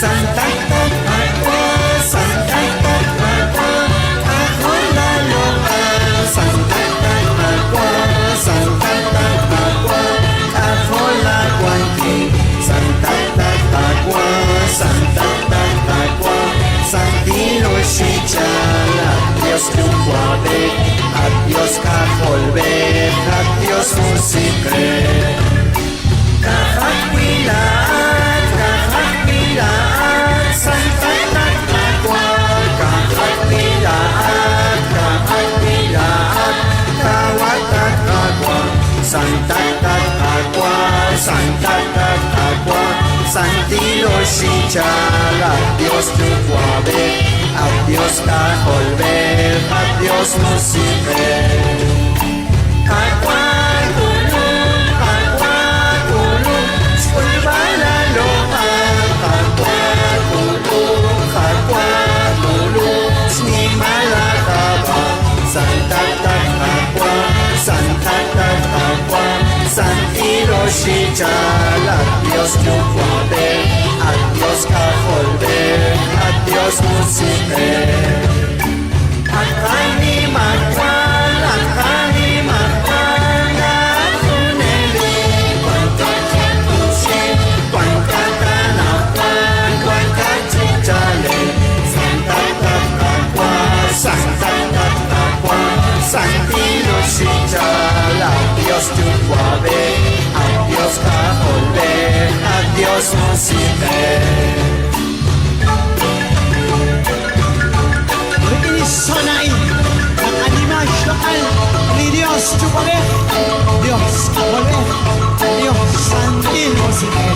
Santa Tatawa, Santa Tatawa, ako lalo ka. Santa Tatawa, Santa Tatawa, ako lagwan ki. Santa Tatawa, Santa Tatawa, Santino Shichala, Dios Luguabe, a Dios Caholbe, a Dios Musikre. Kahakwilaan, kahakwilaan, Santa Tatawa, kahakwilaan, kahakwilaan, Tawatatagwa, Santa Tatawa, Santa Tatawa, Santino Shichala, Dios Luguabe, a Dios Caholbe, a Dios Musikre. Shichala, Dios Luguabe, adiós Caholbe, adiós Musique. Akani Makwal, Akani Makwal, Akuneli, Kwantakatushin, Kwankatanapan, Kwankachitale, Santa Tatakwa, Santa Tatakwa, Santino Shichala, Dios Luguabe, adiós Caholbe, adiós Musique. Sanain ang animas lokal ni Dios Luguabe, Dios Caholbe, Dios Santino Musique.